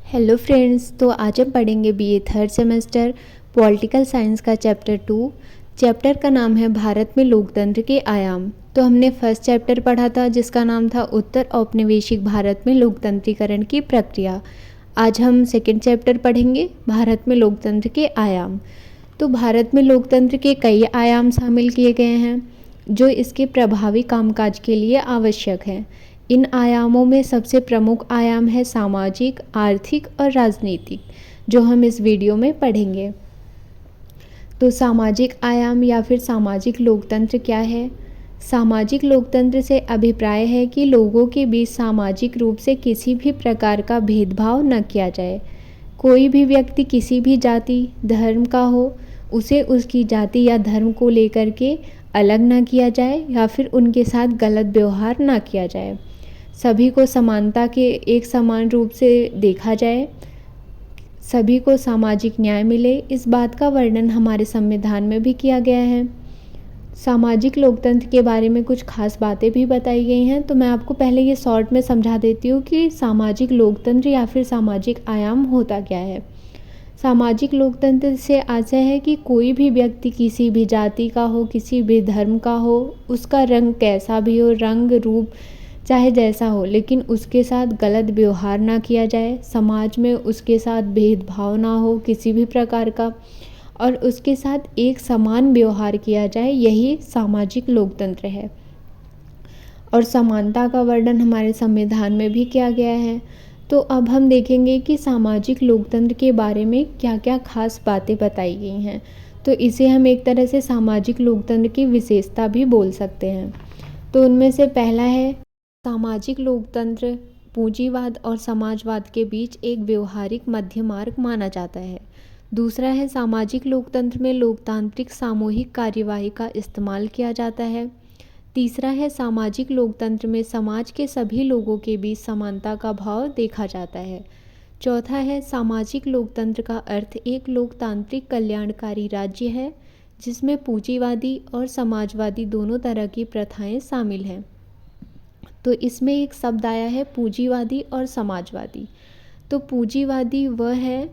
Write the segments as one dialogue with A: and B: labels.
A: Hello friends, तो आज हम पढ़ेंगे BA third semester political science का चैप्टर 2। चैप्टर का नाम है भारत में लोकतंत्र के आयाम। तो हमने फर्स्ट चैप्टर पढ़ा था जिसका नाम था उत्तर औपनिवेशिक भारत में लोकतंत्रीकरण की प्रक्रिया। आज हम सेकंड चैप्टर पढ़ेंगे भारत में लोकतंत्र के आयाम। तो भारत में लोकतंत्र के कई आयाम शामिल किए गए हैं जो इसके प्रभावी कामकाज के लिए आवश्यक हैं। इन आयामों में सबसे प्रमुख आयाम है सामाजिक, आर्थिक और राजनीतिक, जो हम इस वीडियो में पढ़ेंगे। तो सामाजिक आयाम या फिर सामाजिक लोकतंत्र क्या है? सामाजिक लोकतंत्र से अभिप्राय है कि लोगों के बीच सामाजिक रूप से किसी भी प्रकार का भेदभाव न किया जाए। कोई भी व्यक्ति किसी भी जाति, धर्म का हो, उसे उसकी जाति या धर्म को लेकर के अलग ना किया जाए या फिर उनके साथ गलत व्यवहार ना किया जाए। सभी को समानता के एक समान रूप से देखा जाए, सभी को सामाजिक न्याय मिले, इस बात का वर्णन हमारे संविधान में भी किया गया है। सामाजिक लोकतंत्र के बारे में कुछ खास बातें भी बताई गई हैं। तो मैं आपको पहले ये शॉर्ट में समझा देती हूँ कि सामाजिक लोकतंत्र या फिर सामाजिक आयाम होता क्या है। सामाजिक लोकतंत्र से आशय है कि कोई भी व्यक्ति किसी भी जाति का हो, किसी भी धर्म का हो, उसका रंग कैसा भी हो, रंग रूप चाहे जैसा हो, लेकिन उसके साथ गलत व्यवहार ना किया जाए, समाज में उसके साथ भेदभाव ना हो किसी भी प्रकार का, और उसके साथ एक समान व्यवहार किया जाए, यही सामाजिक लोकतंत्र है। और समानता का वर्णन हमारे संविधान में भी किया गया है। तो अब हम देखेंगे कि सामाजिक लोकतंत्र के बारे में क्या क्या खास बातें बताई गई हैं। तो इसे हम एक तरह से सामाजिक लोकतंत्र की विशेषता भी बोल सकते हैं। तो उनमें से पहला है सामाजिक लोकतंत्र पूंजीवाद और समाजवाद के बीच एक व्यवहारिक मध्य मार्ग माना जाता है। दूसरा है सामाजिक लोकतंत्र में लोकतांत्रिक सामूहिक कार्यवाही का इस्तेमाल किया जाता है। तीसरा है सामाजिक लोकतंत्र में समाज के सभी लोगों के बीच समानता का भाव देखा जाता है। चौथा है सामाजिक लोकतंत्र का अर्थ एक लोकतांत्रिक कल्याणकारी राज्य है जिसमें पूंजीवादी और समाजवादी दोनों तरह की प्रथाएं शामिल हैं। तो इसमें एक शब्द आया है पूंजीवादी और समाजवादी। तो पूंजीवादी वह है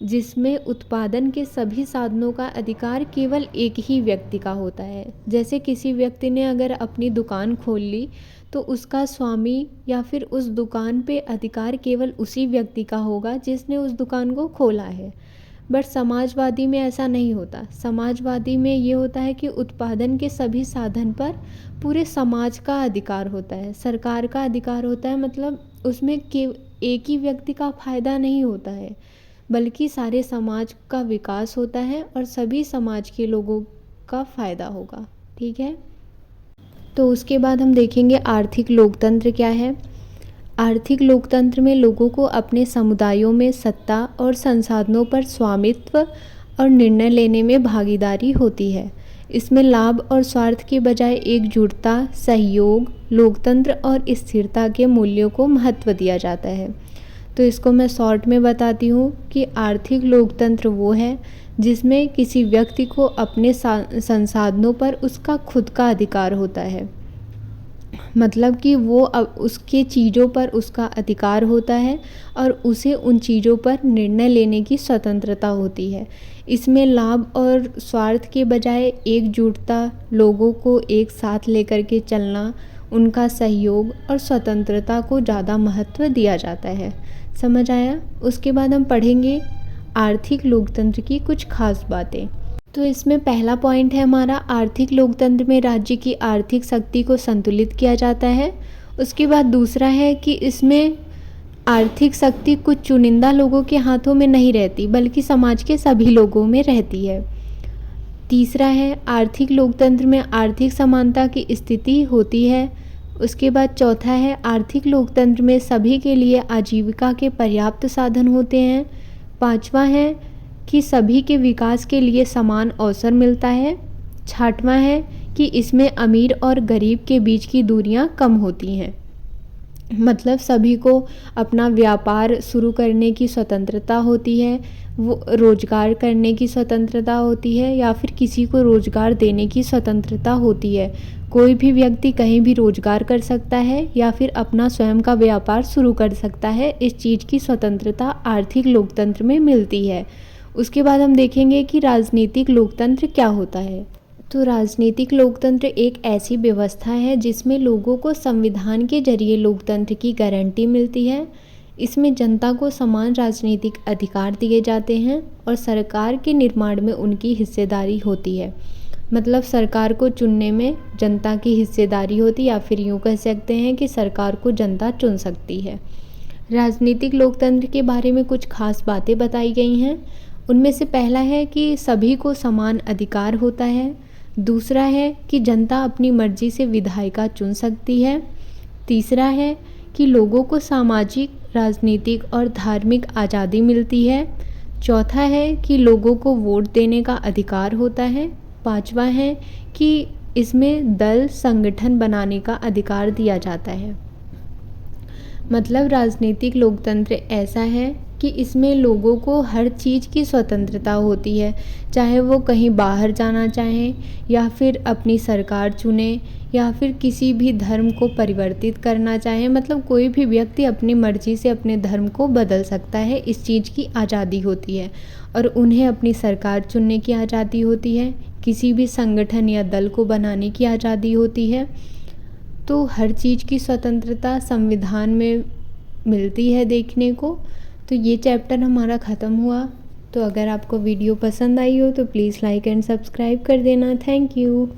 A: जिसमें उत्पादन के सभी साधनों का अधिकार केवल एक ही व्यक्ति का होता है। जैसे किसी व्यक्ति ने अगर अपनी दुकान खोल ली तो उसका स्वामी या फिर उस दुकान पे अधिकार केवल उसी व्यक्ति का होगा जिसने उस दुकान को खोला है। बट समाजवादी में ऐसा नहीं होता। समाजवादी में ये होता है कि उत्पादन के सभी साधन पर पूरे समाज का अधिकार होता है, सरकार का अधिकार होता है। मतलब उसमें एक ही व्यक्ति का फ़ायदा नहीं होता है बल्कि सारे समाज का विकास होता है और सभी समाज के लोगों का फ़ायदा होगा। ठीक है। तो उसके बाद हम देखेंगे आर्थिक लोकतंत्र क्या है। आर्थिक लोकतंत्र में लोगों को अपने समुदायों में सत्ता और संसाधनों पर स्वामित्व और निर्णय लेने में भागीदारी होती है। इसमें लाभ और स्वार्थ के बजाय एकजुटता, सहयोग, लोकतंत्र और स्थिरता के मूल्यों को महत्व दिया जाता है। तो इसको मैं शॉर्ट में बताती हूँ कि आर्थिक लोकतंत्र वो है जिसमें किसी व्यक्ति को अपने संसाधनों पर उसका खुद का अधिकार होता है। मतलब कि वो उसके चीज़ों पर उसका अधिकार होता है और उसे उन चीज़ों पर निर्णय लेने की स्वतंत्रता होती है। इसमें लाभ और स्वार्थ के बजाय एकजुटता, लोगों को एक साथ लेकर के चलना, उनका सहयोग और स्वतंत्रता को ज़्यादा महत्व दिया जाता है। समझ आया? उसके बाद हम पढ़ेंगे आर्थिक लोकतंत्र की कुछ खास बातें। तो इसमें पहला पॉइंट है हमारा आर्थिक लोकतंत्र में राज्य की आर्थिक शक्ति को संतुलित किया जाता है। उसके बाद दूसरा है कि इसमें आर्थिक शक्ति कुछ चुनिंदा लोगों के हाथों में नहीं रहती बल्कि समाज के सभी लोगों में रहती है। तीसरा है आर्थिक लोकतंत्र में आर्थिक समानता की स्थिति होती है। उसके बाद चौथा है आर्थिक लोकतंत्र में सभी के लिए आजीविका के पर्याप्त साधन होते हैं। पांचवा है कि सभी के विकास के लिए समान अवसर मिलता है। छठवां है कि इसमें अमीर और गरीब के बीच की दूरियां कम होती हैं। मतलब सभी को अपना व्यापार शुरू करने की स्वतंत्रता होती है, वो रोज़गार करने की स्वतंत्रता होती है या फिर किसी को रोज़गार देने की स्वतंत्रता होती है। कोई भी व्यक्ति कहीं भी रोज़गार कर सकता है या फिर अपना स्वयं का व्यापार शुरू कर सकता है। इस चीज़ की स्वतंत्रता आर्थिक लोकतंत्र में मिलती है। उसके बाद हम देखेंगे कि राजनीतिक लोकतंत्र क्या होता है। तो राजनीतिक लोकतंत्र एक ऐसी व्यवस्था है जिसमें लोगों को संविधान के जरिए लोकतंत्र की गारंटी मिलती है। इसमें जनता को समान राजनीतिक अधिकार दिए जाते हैं और सरकार के निर्माण में उनकी हिस्सेदारी होती है। मतलब सरकार को चुनने में जनता की हिस्सेदारी होती है, या फिर यूँ कह सकते हैं कि सरकार को जनता चुन सकती है। राजनीतिक लोकतंत्र के बारे में कुछ खास बातें बताई गई हैं। उनमें से पहला है कि सभी को समान अधिकार होता है। दूसरा है कि जनता अपनी मर्जी से विधायिका चुन सकती है। तीसरा है कि लोगों को सामाजिक, राजनीतिक और धार्मिक आज़ादी मिलती है। चौथा है कि लोगों को वोट देने का अधिकार होता है। पांचवा है कि इसमें दल संगठन बनाने का अधिकार दिया जाता है। मतलब राजनीतिक लोकतंत्र ऐसा है कि इसमें लोगों को हर चीज़ की स्वतंत्रता होती है, चाहे वो कहीं बाहर जाना चाहें या फिर अपनी सरकार चुने या फिर किसी भी धर्म को परिवर्तित करना चाहे। मतलब कोई भी व्यक्ति अपनी मर्जी से अपने धर्म को बदल सकता है, इस चीज़ की आज़ादी होती है। और उन्हें अपनी सरकार चुनने की आज़ादी होती है, किसी भी संगठन या दल को बनाने की आज़ादी होती है। तो हर चीज़ की स्वतंत्रता संविधान में मिलती है देखने को। तो ये चैप्टर हमारा ख़त्म हुआ। तो अगर आपको वीडियो पसंद आई हो तो प्लीज़ लाइक एंड सब्सक्राइब कर देना। Thank you.